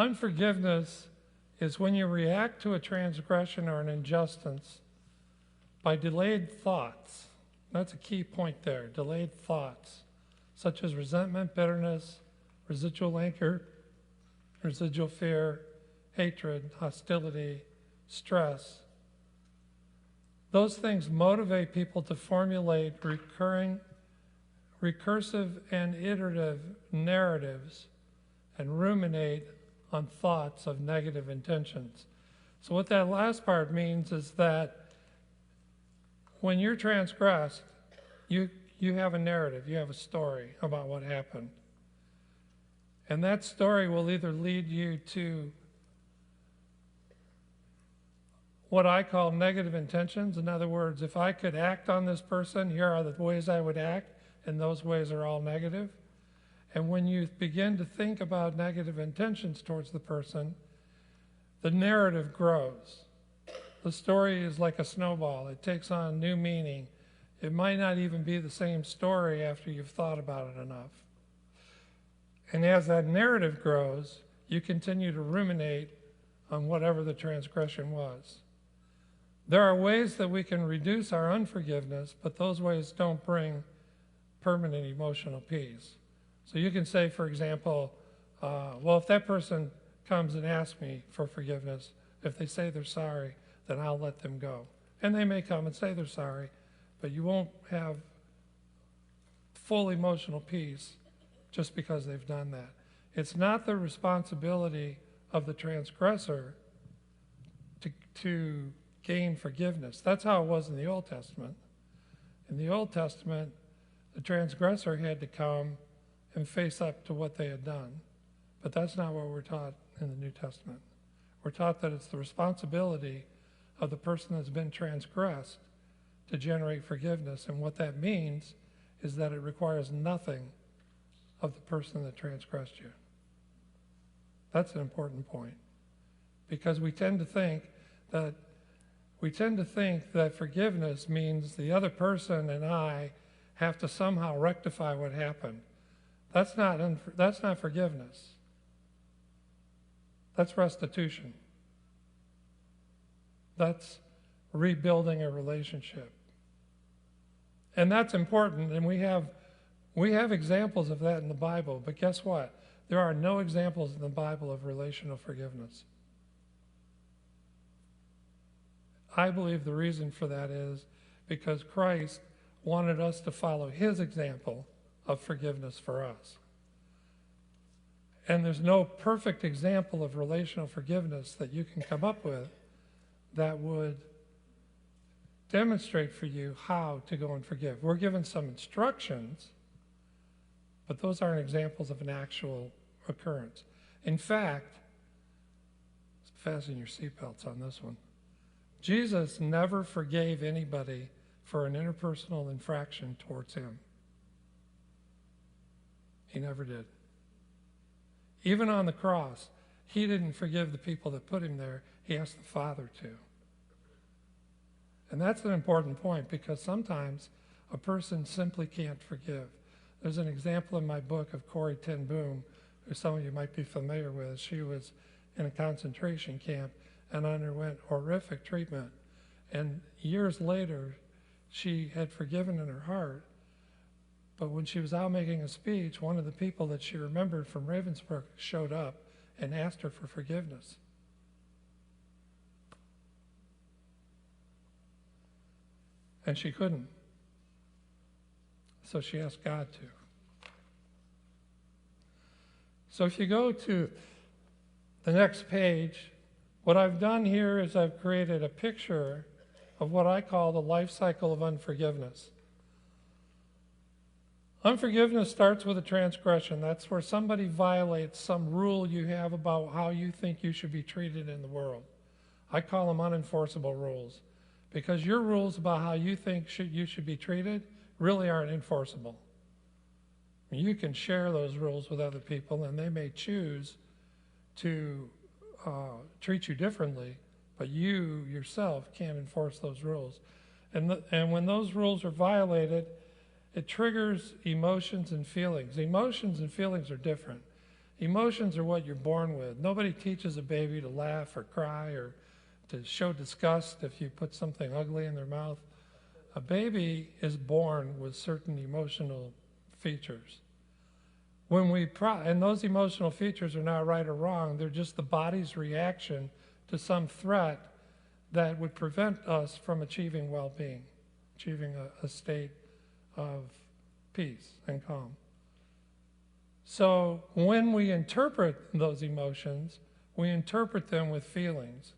Unforgiveness is when you react to a transgression or an injustice by delayed thoughts. That's a key point there, delayed thoughts, such as resentment, bitterness, residual anger, residual fear, hatred, hostility, stress. Those things motivate people to formulate recursive and iterative narratives and ruminate on thoughts of negative intentions. So what that last part means is that when you're transgressed, you have a narrative, you have a story about what happened. And that story will either lead you to what I call negative intentions. In other words, if I could act on this person, here are the ways I would act, and those ways are all negative. And when you begin to think about negative intentions towards the person, the narrative grows. The story is like a snowball. It takes on new meaning. It might not even be the same story after you've thought about it enough. And as that narrative grows, you continue to ruminate on whatever the transgression was. There are ways that we can reduce our unforgiveness, but those ways don't bring permanent emotional peace. So you can say, for example, well, if that person comes and asks me for forgiveness, if they say they're sorry, then I'll let them go. And they may come and say they're sorry, but you won't have full emotional peace just because they've done that. It's not the responsibility of the transgressor to gain forgiveness. That's how it was in the Old Testament. In the Old Testament, the transgressor had to come and face up to what they had done. But that's not what we're taught in the New Testament. We're taught that it's the responsibility of the person that's been transgressed to generate forgiveness. And what that means is that it requires nothing of the person that transgressed you. That's an important point. Because we tend to think that forgiveness means the other person and I have to somehow rectify what happened. That's not forgiveness. That's restitution. That's rebuilding a relationship. And that's important, and we have examples of that in the Bible, but guess what? There are no examples in the Bible of relational forgiveness. I believe the reason for that is because Christ wanted us to follow his example of forgiveness for us. And there's no perfect example of relational forgiveness that you can come up with that would demonstrate for you how to go and forgive. We're given some instructions, but those aren't examples of an actual occurrence. In fact, fasten your seatbelts on this one. Jesus never forgave anybody for an interpersonal infraction towards him. He never did. Even on the cross, he didn't forgive the people that put him there. He asked the Father to. And that's an important point because sometimes a person simply can't forgive. There's an example in my book of Corrie ten Boom, who some of you might be familiar with. She was in a concentration camp and underwent horrific treatment. And years later, she had forgiven in her heart. But when she was out making a speech, one of the people that she remembered from Ravensbrück showed up and asked her for forgiveness. And she couldn't. So she asked God to. So if you go to the next page, what I've done here is I've created a picture of what I call the life cycle of unforgiveness. Unforgiveness starts with a transgression. That's where somebody violates some rule you have about how you think you should be treated in the world. I call them unenforceable rules because your rules about how you think you should be treated really aren't enforceable. You can share those rules with other people and they may choose to treat you differently, but you yourself can't enforce those rules. And when those rules are violated, it triggers emotions and feelings. Emotions and feelings are different. Emotions are what you're born with. Nobody teaches a baby to laugh or cry or to show disgust if you put something ugly in their mouth. A baby is born with certain emotional features. And those emotional features are not right or wrong. They're just the body's reaction to some threat that would prevent us from achieving well-being, achieving a state of peace and calm. So when we interpret those emotions, we interpret them with feelings.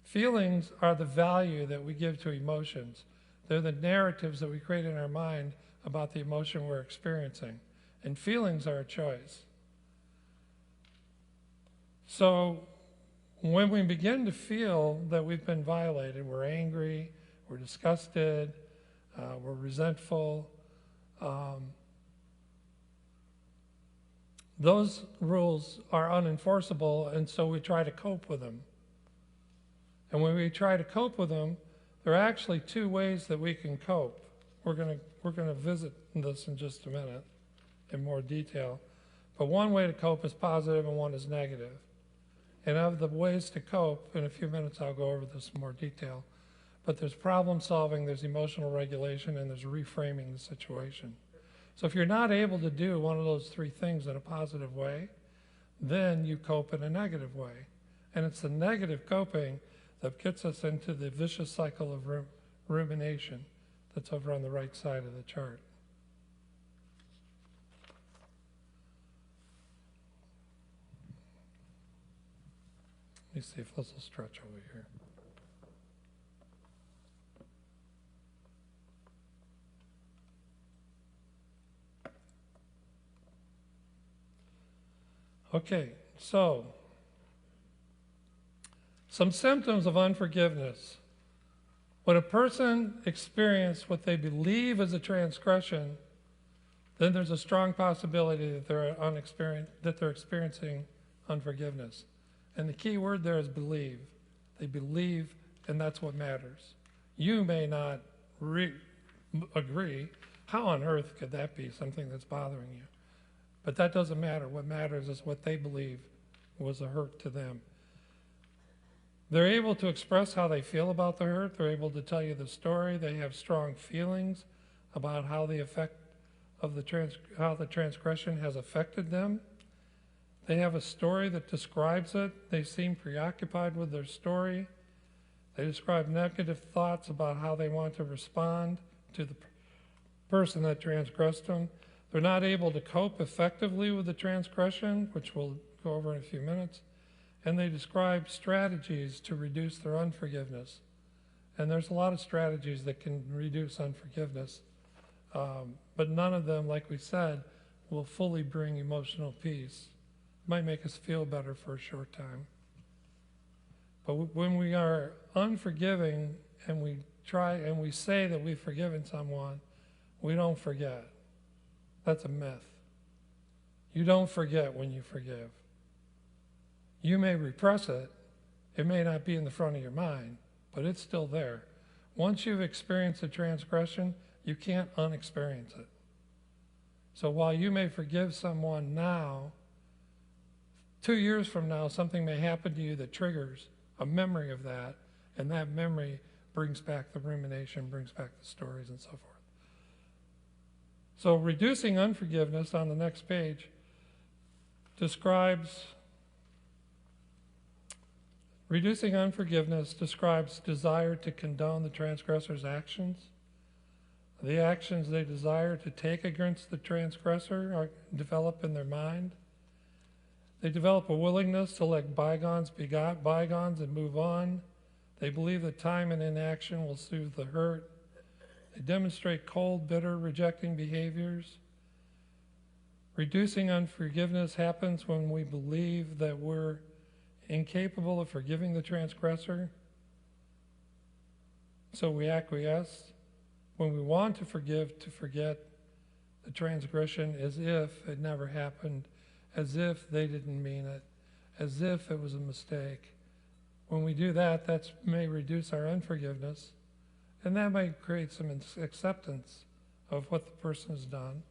Feelings are the value that we give to emotions. They're the narratives that we create in our mind about the emotion we're experiencing. And feelings are a choice. So when we begin to feel that we've been violated, we're angry, we're disgusted, we're resentful, those rules are unenforceable, and so we try to cope with them. And when we try to cope with them, there are actually two ways that we can cope. We're going to visit this in just a minute in more detail. But one way to cope is positive and one is negative. And of the ways to cope, in a few minutes I'll go over this in more detail. But there's problem solving, there's emotional regulation, and there's reframing the situation. So if you're not able to do one of those three things in a positive way, then you cope in a negative way. And it's the negative coping that gets us into the vicious cycle of rumination that's over on the right side of the chart. Let me see if this will stretch over here. Okay, so some symptoms of unforgiveness. When a person experiences what they believe is a transgression, then there's a strong possibility that they're experiencing unforgiveness. And the key word there is believe. They believe, and that's what matters. You may not agree. How on earth could that be something that's bothering you? But that doesn't matter. What matters is what they believe was a hurt to them. They're able to express how they feel about the hurt. They're able to tell you the story. They have strong feelings about how the effect of how the transgression has affected them. They have a story that describes it. They seem preoccupied with their story. They describe negative thoughts about how they want to respond to the person that transgressed them. They're not able to cope effectively with the transgression, which we'll go over in a few minutes. And they describe strategies to reduce their unforgiveness. And there's a lot of strategies that can reduce unforgiveness. But none of them, like we said, will fully bring emotional peace. It might make us feel better for a short time. But when we are unforgiving and we say that we've forgiven someone, we don't forget. That's a myth. You don't forget when you forgive. You may repress it. It may not be in the front of your mind, but it's still there. Once you've experienced a transgression, you can't unexperience it. So while you may forgive someone now, 2 years from now, something may happen to you that triggers a memory of that, and that memory brings back the rumination, brings back the stories, and so forth. So reducing unforgiveness on the next page describes desire to condone the transgressor's actions. The actions they desire to take against the transgressor develop in their mind. They develop a willingness to let bygones be bygones and move on. They believe that time and inaction will soothe the hurt. They demonstrate cold, bitter, rejecting behaviors. Reducing unforgiveness happens when we believe that we're incapable of forgiving the transgressor. So we acquiesce. When we want to forgive, to forget the transgression as if it never happened, as if they didn't mean it, as if it was a mistake. When we do that, that may reduce our unforgiveness, and that might create some acceptance of what the person has done,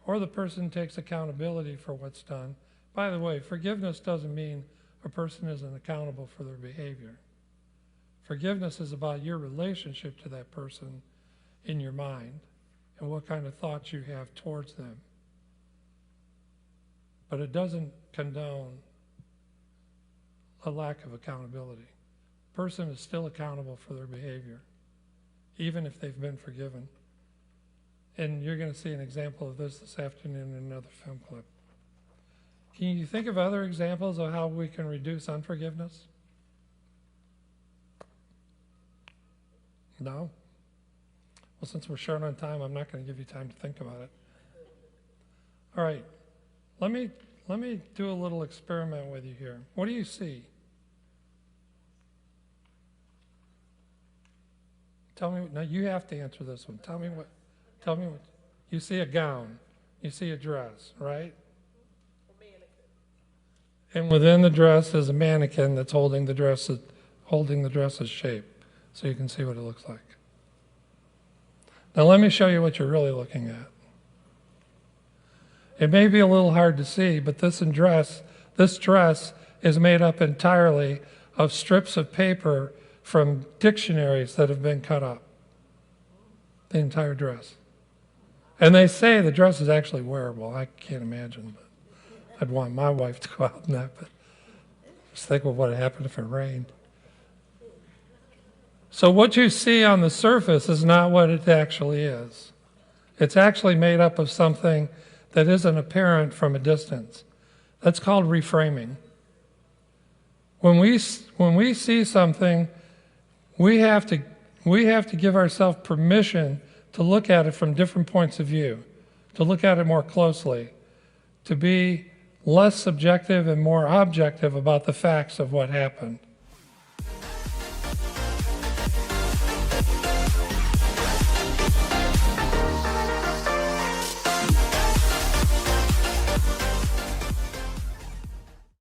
or the person takes accountability for what's done, By the way, forgiveness doesn't mean a person isn't accountable for their behavior. Forgiveness is about your relationship to that person in your mind and what kind of thoughts you have towards them. But it doesn't condone a lack of accountability. A person is still accountable for their behavior, even if they've been forgiven. And you're going to see an example of this afternoon in another film clip. Can you think of other examples of how we can reduce unforgiveness? No? Well, since we're short on time, I'm not going to give you time to think about it. All right. Let me do a little experiment with you here. What do you see? Tell me. Now you have to answer this one. Tell me what. You see a gown. You see a dress, right? And within the dress is a mannequin that's holding the dress's shape, so you can see what it looks like. Now let me show you what you're really looking at. It may be a little hard to see, but this dress is made up entirely of strips of paper from dictionaries that have been cut up. The entire dress. And they say the dress is actually wearable. I can't imagine, but I'd want my wife to go out in that, but just think of what would happen if it rained. So what you see on the surface is not what it actually is. It's actually made up of something that isn't apparent from a distance. That's called reframing. When we see something, we have to give ourselves permission to look at it from different points of view, to look at it more closely, to be less subjective and more objective about the facts of what happened.